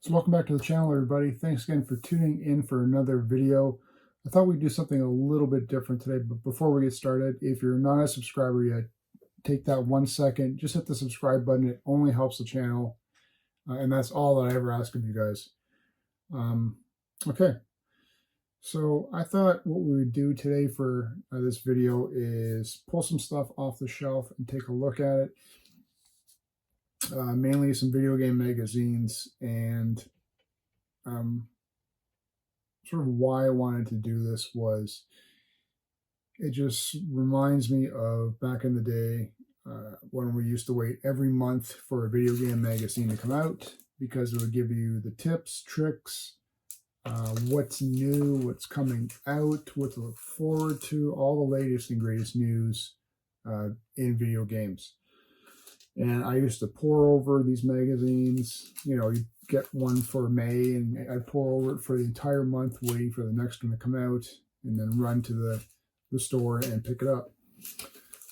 So welcome back to the channel, everybody. Thanks again for tuning in for another video. I thought we'd do something a little bit different today, but before we get started, if you're not a subscriber yet, take that 1 second, just hit the subscribe button. It only helps the channel, and that's all that I ever ask of you guys. Okay, so I thought what we would do today for this video is pull some stuff off the shelf and take a look at it. Mainly some video game magazines, and sort of why I wanted to do this was it just reminds me of back in the day when we used to wait every month for a video game magazine to come out, because it would give you the tips, tricks, what's new, what's coming out, what to look forward to, all the latest and greatest news in video games. And I used to pore over these magazines. You know, you get one for May, and I'd pore over it for the entire month, waiting for the next one to come out, and then run to the store and pick it up.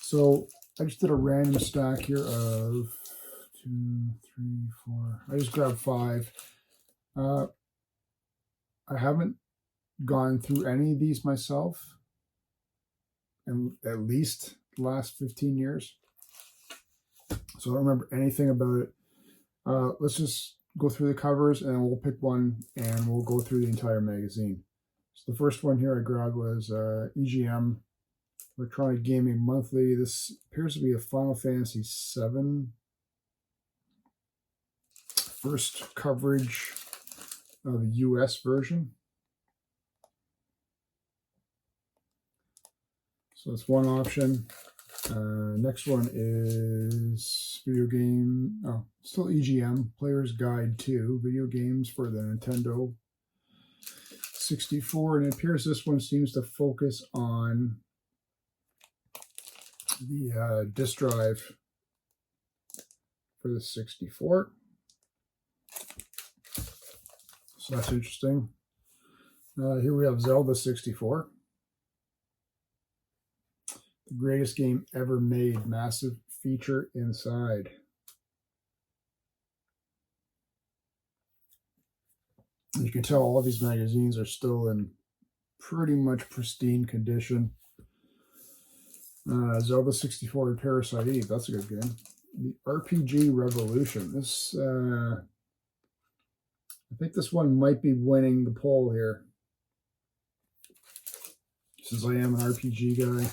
So I just did a random stack here of 2, 3, 4. I just grabbed 5. I haven't gone through any of these myself in at least the last 15 years. So I don't remember anything about it. Let's just go through the covers, and we'll pick one, and we'll go through the entire magazine. So the first one here I grabbed was EGM, Electronic Gaming Monthly. This appears to be a Final Fantasy VII first coverage of the US version. So that's one option. Next one is video game, still EGM, Player's Guide to Video Games for the Nintendo 64. And it appears this one seems to focus on the disk drive for the 64. So that's interesting. Here we have Zelda 64. The greatest game ever made, massive feature inside. You can tell all of these magazines are still in pretty much pristine condition. Zelda 64 and Parasite Eve, that's a good game. The RPG Revolution. This, I think this one might be winning the poll here, since I am an RPG guy.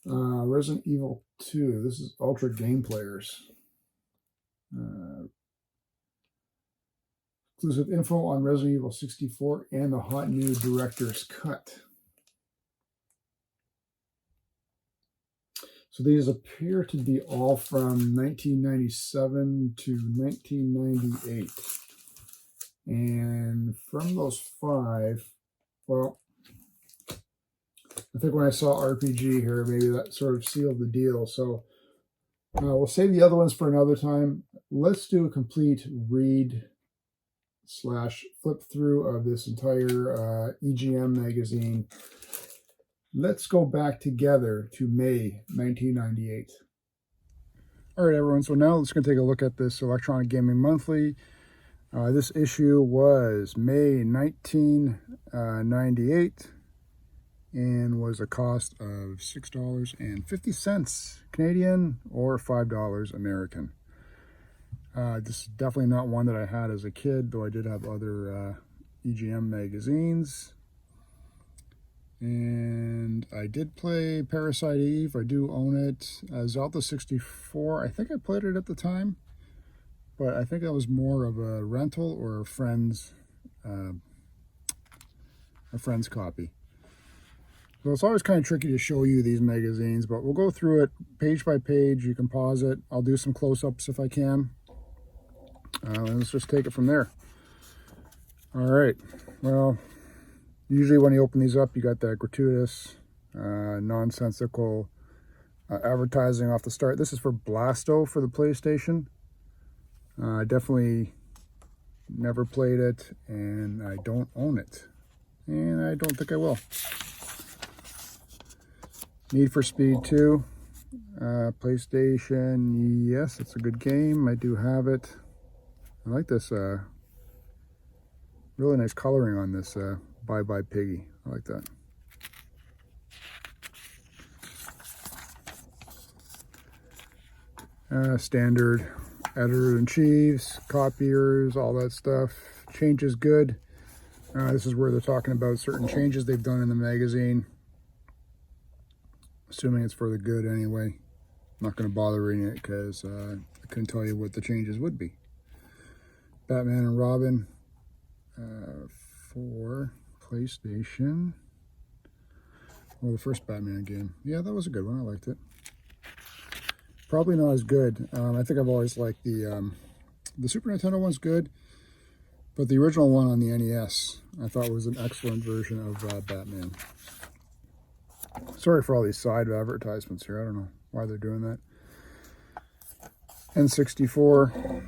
Resident Evil 2. This is Ultra Game Players. Exclusive info on Resident Evil 64 and the hot new director's cut. So these appear to be all from 1997 to 1998. And from those 5, well, I think when I saw RPG here, maybe that sort of sealed the deal. So we'll save the other ones for another time. Let's do a complete read / flip through of this entire EGM magazine. Let's go back together to May 1998. All right, everyone. So now let's go take a look at this Electronic Gaming Monthly. This issue was May 1998. And was a cost of $6.50 Canadian or $5 American. This is definitely not one that I had as a kid, though I did have other EGM magazines. And I did play Parasite Eve. I do own it. Zelda 64, I think I played it at the time, but I think that was more of a rental or a friend's copy. Well, it's always kind of tricky to show you these magazines, but we'll go through it page by page. You can pause it. I'll do some close-ups if I can. Let's just take it from there. All right. Well, usually when you open these up, you got that gratuitous, nonsensical advertising off the start. This is for Blasto for the PlayStation. I definitely never played it, and I don't own it. And I don't think I will. Need for Speed 2, PlayStation, yes, it's a good game. I do have it. I like this Really nice coloring on this Bye Bye Piggy. I like that. Standard editor-in-chiefs, copiers, all that stuff. Changes good. This is where they're talking about certain changes they've done in the magazine. Assuming it's for the good anyway. I'm not going to bother reading it because I couldn't tell you what the changes would be. Batman and Robin for PlayStation. Well, the first Batman game. Yeah, that was a good one. I liked it. Probably not as good. I think I've always liked the Super Nintendo one's good, but the original one on the NES I thought was an excellent version of Batman. Sorry for all these side advertisements here. I don't know why they're doing that. N64,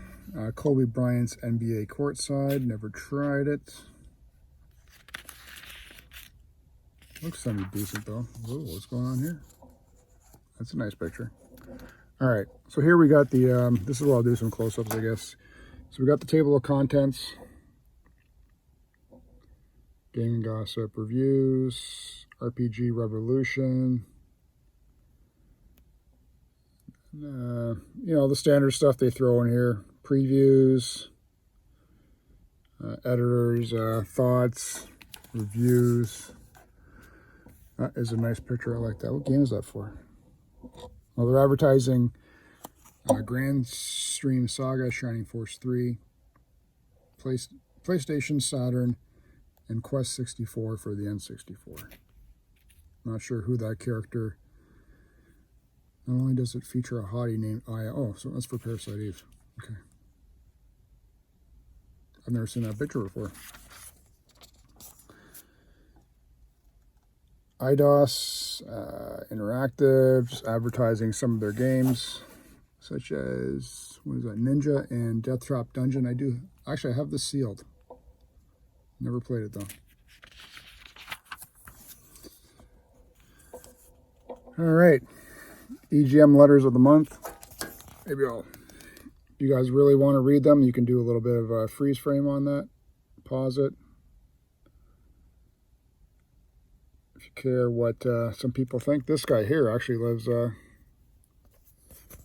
Kobe Bryant's NBA Courtside. Never tried it. Looks semi-decent though. Whoa, what's going on here? That's a nice picture. All right, so here we got the, this is where I'll do some close-ups, I guess. So we got the table of contents. Gaming Gossip Reviews, RPG Revolution. You know, the standard stuff they throw in here. Previews, editors, thoughts, reviews. That is a nice picture. I like that. What game is that for? Well, they're advertising Grand Stream Saga, Shining Force 3, PlayStation, Saturn, and Quest 64 for the N64. Not sure who that character. Not only does it feature a hottie named Aya. Oh, so that's for Parasite Eve. Okay. I've never seen that picture before. IDOS Interactive, just advertising some of their games, such as, what is that, Ninja and Death Trap Dungeon. I have this sealed. Never played it though. All right, EGM letters of the month. Maybe if you guys really want to read them, you can do a little bit of a freeze frame on that. Pause it. If you care what some people think. This guy here actually lives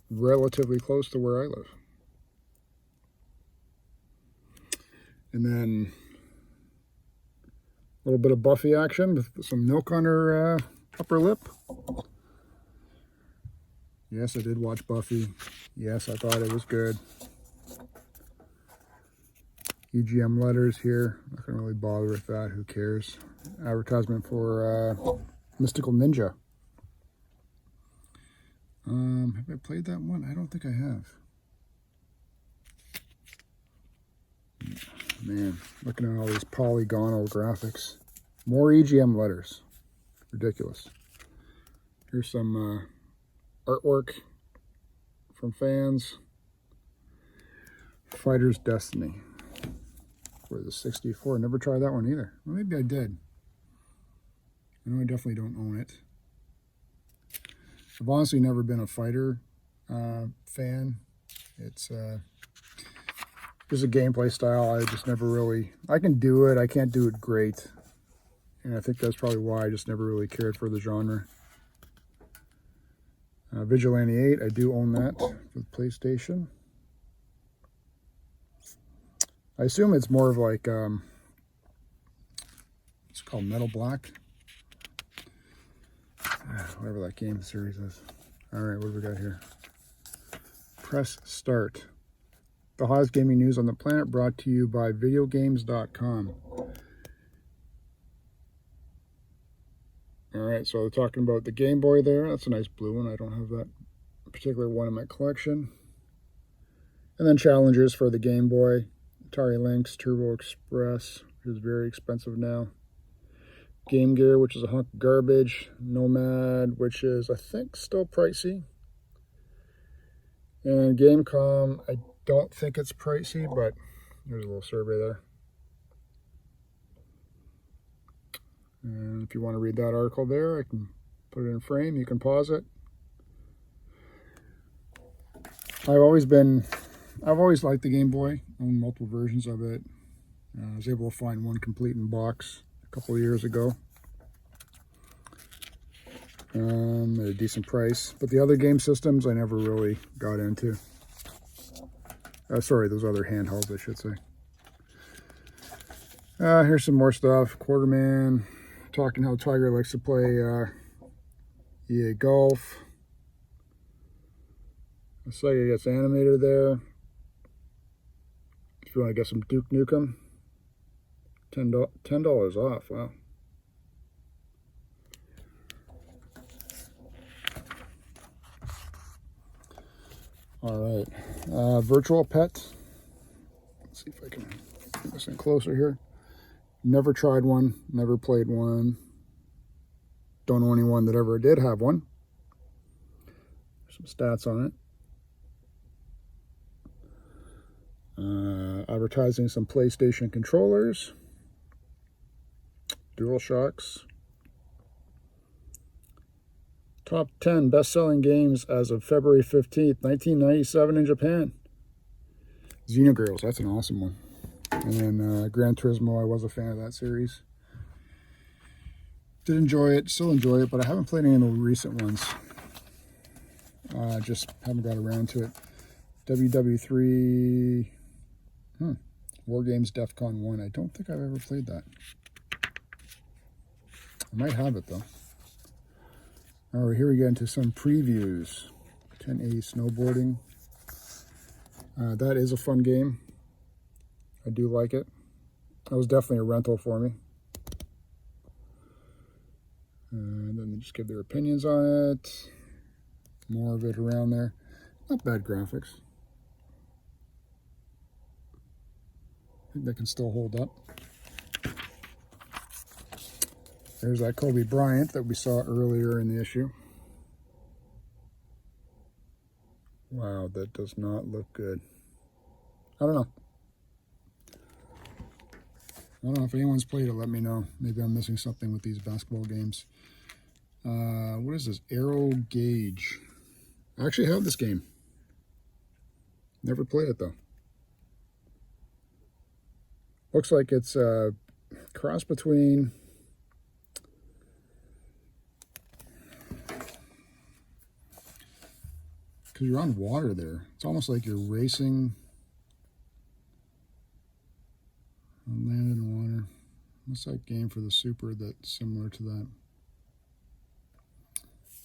relatively close to where I live. And then a little bit of Buffy action with some milk on her upper lip. Yes, I did watch Buffy. Yes, I thought it was good. EGM letters here. Not going to really bother with that. Who cares? Advertisement for Mystical Ninja. Have I played that one? I don't think I have. Man, looking at all these polygonal graphics. More EGM letters. Ridiculous. Here's some artwork from fans. Fighter's Destiny for the 64. Never tried that one either. Well, maybe I did. I know I definitely don't own it. I've honestly never been a fighter fan. It's just a gameplay style. I just never really, I can do it. I can't do it great. And I think that's probably why I just never really cared for the genre. Vigilante 8, I do own that for the PlayStation. I assume it's more of like, it's called Metal Black. Whatever that game series is. All right, what do we got here? Press start. The hottest gaming news on the planet, brought to you by videogames.com. All right, so they're talking about the Game Boy there. That's a nice blue one. I don't have that particular one in my collection. And then challenges for the Game Boy. Atari Lynx, Turbo Express, which is very expensive now. Game Gear, which is a hunk of garbage. Nomad, which is, I think, still pricey. And Gamecom, I don't think it's pricey, but there's a little survey there. And if you want to read that article there, I can put it in frame. You can pause it. I've always liked the Game Boy. I own multiple versions of it. I was able to find one complete in box a couple of years ago at a decent price. But the other game systems I never really got into. Sorry, those other handhelds, I should say. Here's some more stuff. Quarterman, talking how Tiger likes to play EA Golf. Looks like it gets animated there. If you want to get some Duke Nukem, $10 off. Wow. All right, virtual pet. Let's see if I can get this in closer here. Never tried one, never played one. Don't know anyone that ever did have one. Some stats on it. Advertising some PlayStation controllers, DualShocks. Top 10 best-selling games as of February 15th, 1997 in Japan. Xenogirls, that's an awesome one. And then Gran Turismo, I was a fan of that series. Did enjoy it, still enjoy it, but I haven't played any of the recent ones. Just haven't got around to it. WW3, War Games DEFCON 1. I don't think I've ever played that. I might have it though. All right, here we get into some previews. 1080 snowboarding. That is a fun game. I do like it. That was definitely a rental for me. And then they just give their opinions on it. More of it around there. Not bad graphics. I think they can still hold up. There's that Kobe Bryant that we saw earlier in the issue. Wow, that does not look good. I don't know. I don't know if anyone's played it, let me know. Maybe I'm missing something with these basketball games. What is this? Arrow Gauge. I actually have this game. Never played it though. Looks like it's a cross between because you're on water there. It's almost like you're racing on land and water. What's that game for the Super that's similar to that?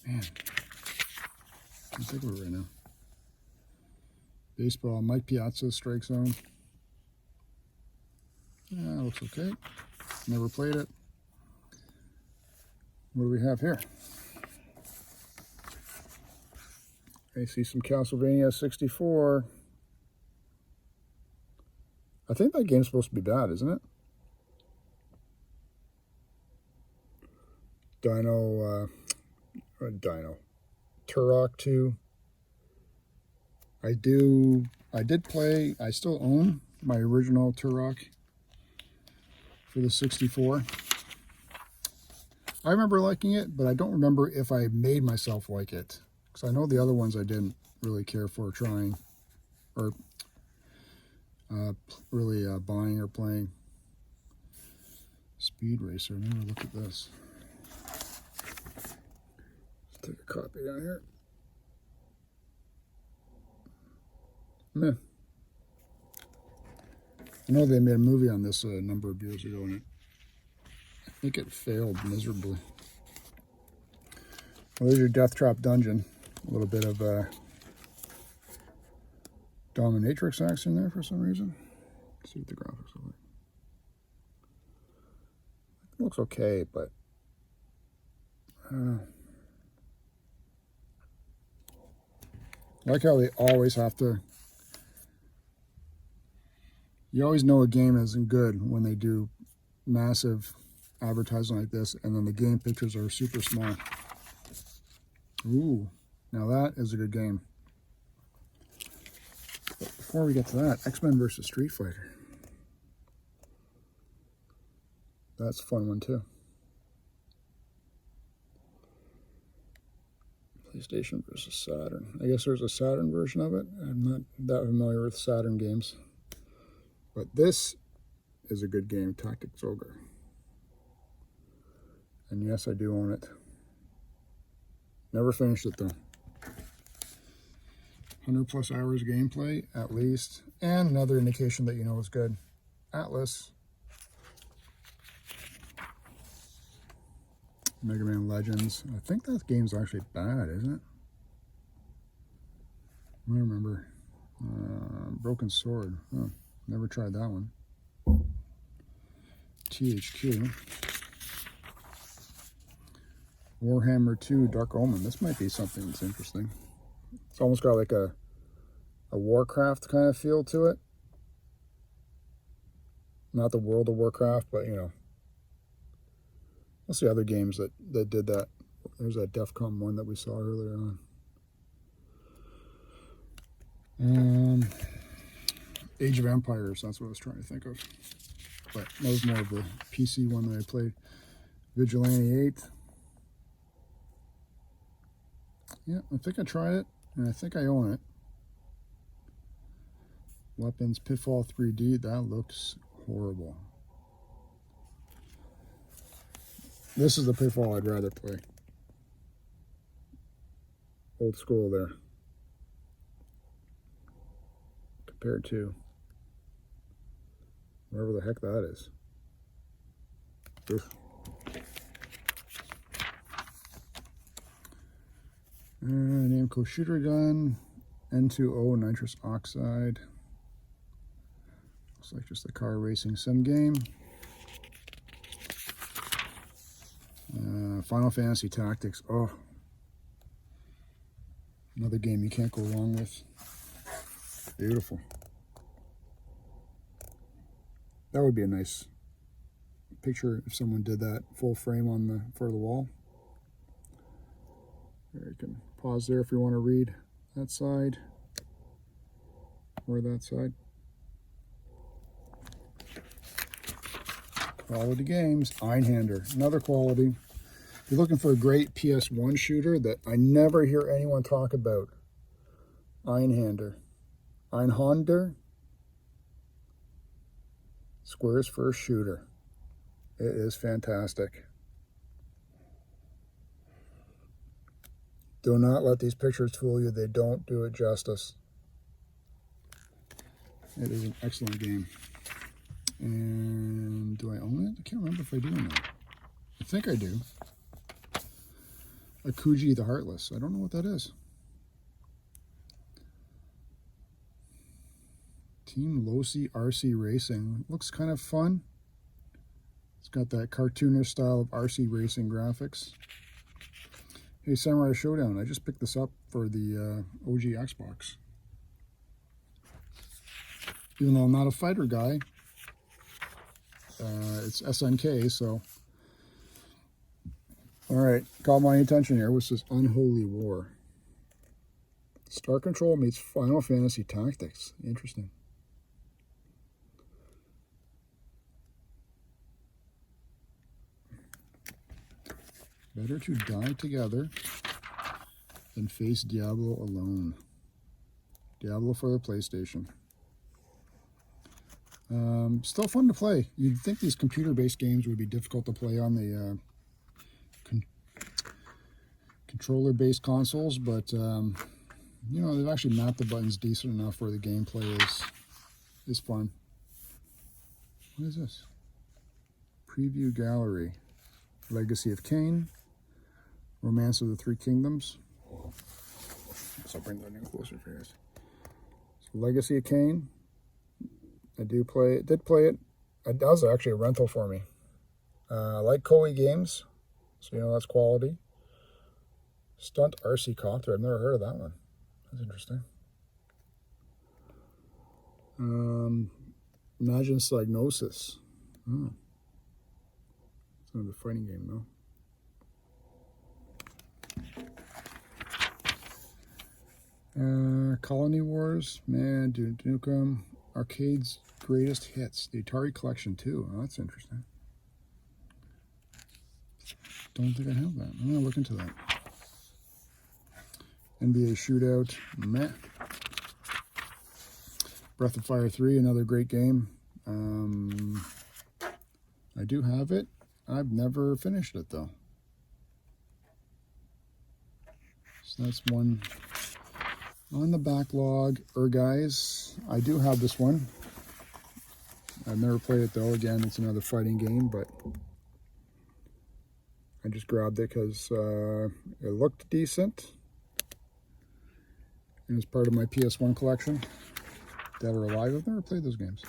Man, I can't think of it right now. Baseball, Mike Piazza, Strike Zone. Yeah, looks okay. Never played it. What do we have here? I see some Castlevania 64. I think that game's supposed to be bad, isn't it? Turok 2. I did play, I still own my original Turok for the 64. I remember liking it, but I don't remember if I made myself like it. Because I know the other ones I didn't really care for trying or really buying or playing. Speed Racer, maybe look at this. Let's take a copy down here. Meh. I know they made a movie on this a number of years ago, and I think it failed miserably. Well, there's your Death Trap Dungeon. A little bit of dominatrix action there for some reason. Let's see what the graphics look like. It looks okay, but I don't know. I like how they always have to. You always know a game isn't good when they do massive advertising like this, and then the game pictures are super small. Ooh, now that is a good game. But before we get to that, X-Men versus Street Fighter. That's a fun one too. PlayStation versus Saturn. I guess there's a Saturn version of it. I'm not that familiar with Saturn games. But this is a good game, Tactics Ogre. And yes, I do own it. Never finished it though. 100+ hours gameplay at least. And another indication that you know it's good. Atlas. Mega Man Legends. I think that game's actually bad, isn't it? I don't remember. Broken Sword. Oh, never tried that one. THQ. Warhammer 2 Dark Omen. This might be something that's interesting. It's almost got like a Warcraft kind of feel to it. Not the World of Warcraft, but you know. Let's see other games that did that. There's that DEFCON one that we saw earlier on. Age of Empires, that's what I was trying to think of. But that was more of the PC one that I played. Vigilante 8. Yeah, I think I tried it, and I think I own it. Weapons Pitfall 3D, that looks horrible. This is the Pitfall I'd rather play. Old school there. Compared to whatever the heck that is. Oof. Namco Shooter Gun, N2O Nitrous Oxide. Looks like just a car racing sim game. Final Fantasy Tactics. Oh, another game you can't go wrong with. Beautiful. That would be a nice picture if someone did that full frame on the front of the wall. There, you can pause there if you want to read that side or that side. Quality games. Einhander, another quality. If you're looking for a great PS1 shooter that I never hear anyone talk about, Einhander. Square's first shooter. It is fantastic. Do not let these pictures fool you. They don't do it justice. It is an excellent game. And do I own it? I can't remember if I do or not. I think I do. Akuji the Heartless. I don't know what that is. Team Losi RC Racing. Looks kind of fun. It's got that cartoonish style of RC racing graphics. Hey, Samurai Showdown. I just picked this up for the OG Xbox. Even though I'm not a fighter guy, it's SNK, so. All right, caught my attention here. What's this? Unholy War. Star Control meets Final Fantasy Tactics. Interesting. Better to die together than face Diablo alone. Diablo for the PlayStation. Still fun to play. You'd think these computer-based games would be difficult to play on the controller-based consoles, but you know, they've actually mapped the buttons decent enough where the gameplay is fun. What is this? Preview gallery. Legacy of Kain. Romance of the Three Kingdoms. So I'll bring that in closer for you guys. So Legacy of Kain. I did play it. That was actually a rental for me. I like Koei games, so you know that's quality. Stunt RC Copter. I've never heard of that one. That's interesting. Imagine Psygnosis. Oh. It's another fighting game, though. Colony Wars, man, Duke Nukem, Arcade's Greatest Hits, the Atari Collection too. Oh, that's interesting. Don't think I have that. I'm gonna look into that. NBA Shootout, meh. Breath of Fire 3, another great game. I do have it. I've never finished it though. So that's one on the backlog. Guys, I do have this one. I've never played it though. Again, it's another fighting game, but I just grabbed it because it looked decent. And it's part of my PS1 collection. Dead or Alive. I've never played those games.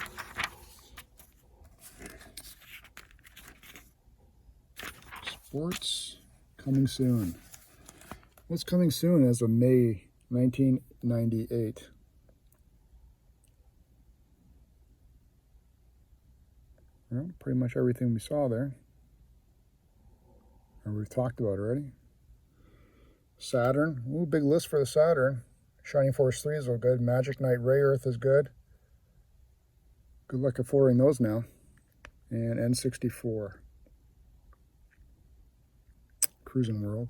Sports coming soon. What's coming soon as of May 1998? Well, pretty much everything we saw there. And we've talked about already. Saturn. Ooh, big list for the Saturn. Shining Force 3 is real good. Magic Knight Ray Earth is good. Good luck affording those now. And N64. Cruising World.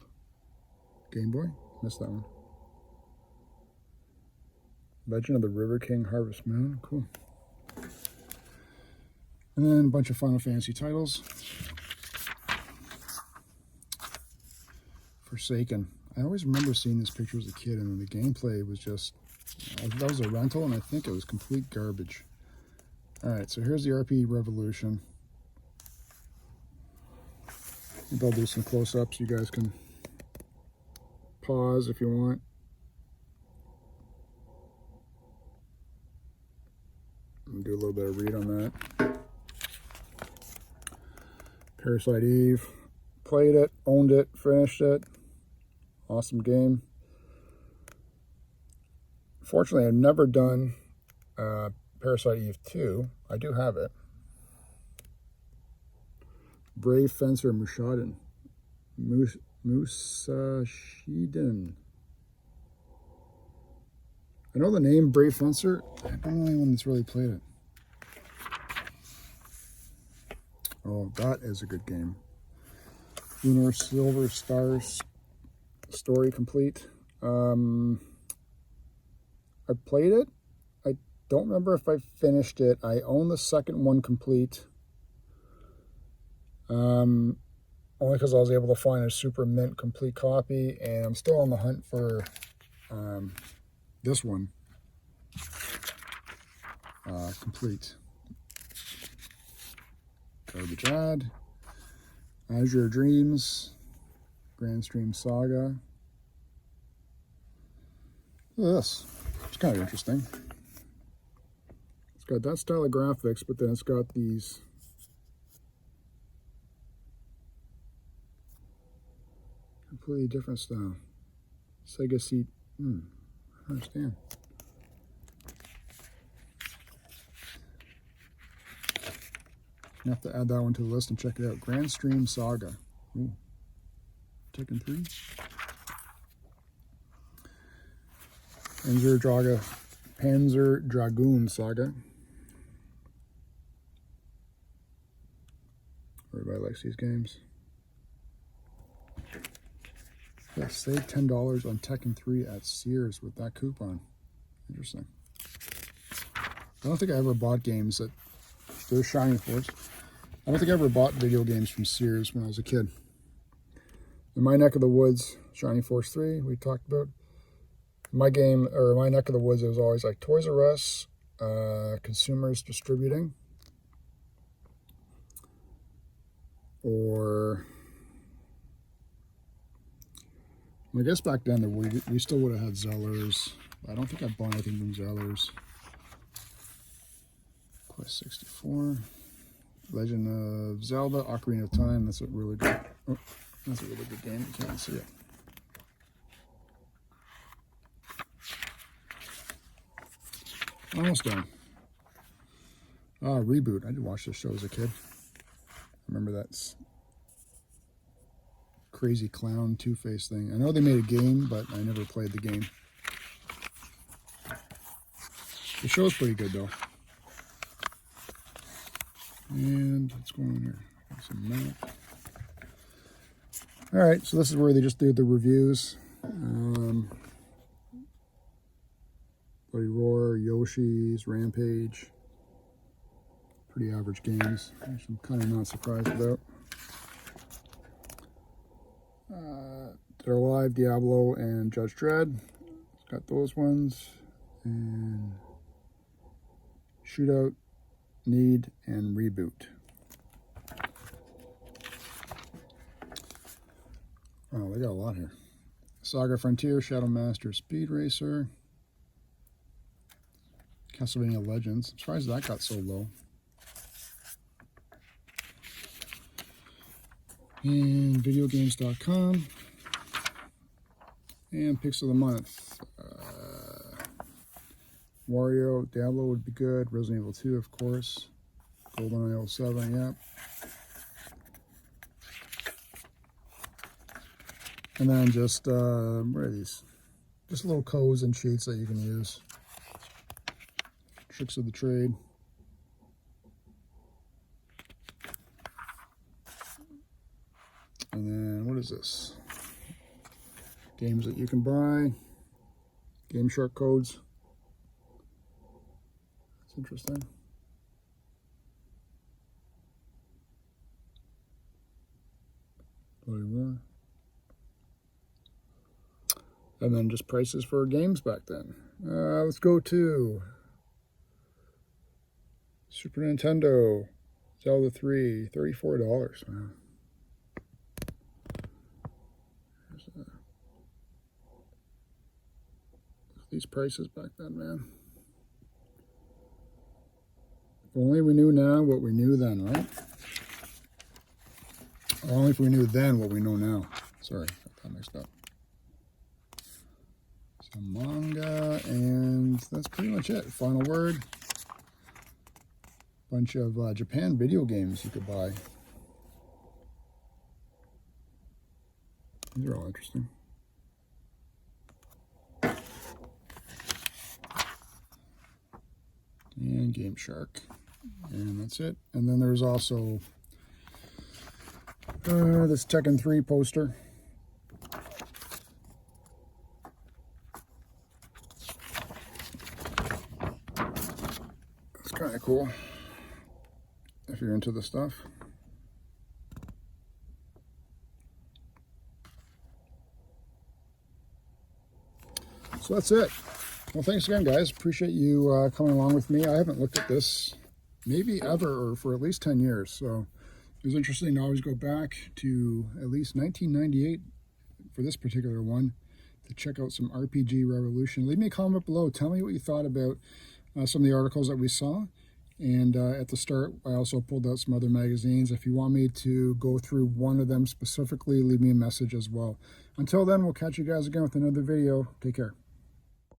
Game Boy. Missed that one. Legend of the River King Harvest Moon. Cool. And then a bunch of Final Fantasy titles. Forsaken. I always remember seeing this picture as a kid, and the gameplay was just, that was a rental, and I think it was complete garbage. Alright, so here's the RP Revolution. Maybe I'll do some close-ups. You guys can pause if you want. And do a little bit of read on that. Parasite Eve. Played it, owned it, finished it. Awesome game. Fortunately, I've never done Parasite Eve 2. I do have it. Brave Fencer Musashiden. Musashiden. I know the name Brave Fencer. I don't know anyone that's really played it. Oh, that is a good game. Lunar Silver Stars story complete. I played it. I don't remember if I finished it. I own the second one complete. Only because I was able to find a super mint complete copy, and I'm still on the hunt for this one complete. Garbage Ad. Azure Dreams. Grand Stream Saga. Look at this. It's kind of interesting. It's got that style of graphics, but then it's got these completely different style. Sega seat. I don't understand. I have to add that one to the list and check it out. Grand Stream Saga. Ooh. Tekken 3. Panzer Dragoon Saga. Everybody likes these games. Yeah, save $10 on Tekken 3 at Sears with that coupon. Interesting. I don't think I ever bought games that they're Shining Force. I don't think I ever bought video games from Sears when I was a kid. In my neck of the woods, Shining Force 3, we talked about. My neck of the woods, it was always like Toys R Us, Consumers Distributing, or I guess back then we still would have had Zellers. I don't think I bought anything from Zellers. Quest 64, Legend of Zelda, Ocarina of Time. That's a really good. Oh, that's a really good game. You can't see it. Almost done. Reboot. I did watch this show as a kid. I remember that crazy clown Two-Face thing. I know they made a game, but I never played the game. The show's pretty good, though. And what's going on here? Got some map. All right, so this is where they just do the reviews. Bloody Roar, Yoshi's, Rampage. pretty average games, which I'm kind of not surprised about. Dead or Alive, Diablo, and Judge Dredd. Got those ones. And Shootout, Need, and Reboot. Oh, they got a lot here. Saga Frontier, Shadow Master, Speed Racer, Castlevania Legends. I'm surprised that got so low. And videogames.com. And picks of the month. Wario, Diablo would be good. Resident Evil 2, of course. GoldenEye 07, yep. And then just, what are these? Just little codes and sheets that you can use. Tricks of the trade. And then, what is this? Games that you can buy. Game Shark codes. That's interesting. And then just prices for games back then. Let's go to Super Nintendo, Zelda 3, $34. Wow. These prices back then, man. If only we knew now what we knew then, right? Or only if we knew then what we know now. Sorry, got that mixed up. Some manga, and that's pretty much it. Final word. Bunch of Japan video games you could buy. These are all interesting. And Game Shark. And that's it. And then there's also this Tekken 3 poster. It's kind of cool if you're into the stuff. So that's it. Well, thanks again, guys. Appreciate you coming along with me. I haven't looked at this maybe ever, or for at least 10 years. So it was interesting to always go back to at least 1998 for this particular one to check out some RPG Revolution. Leave me a comment below. Tell me what you thought about some of the articles that we saw. And at the start, I also pulled out some other magazines. If you want me to go through one of them specifically, leave me a message as well. Until then, we'll catch you guys again with another video. Take care.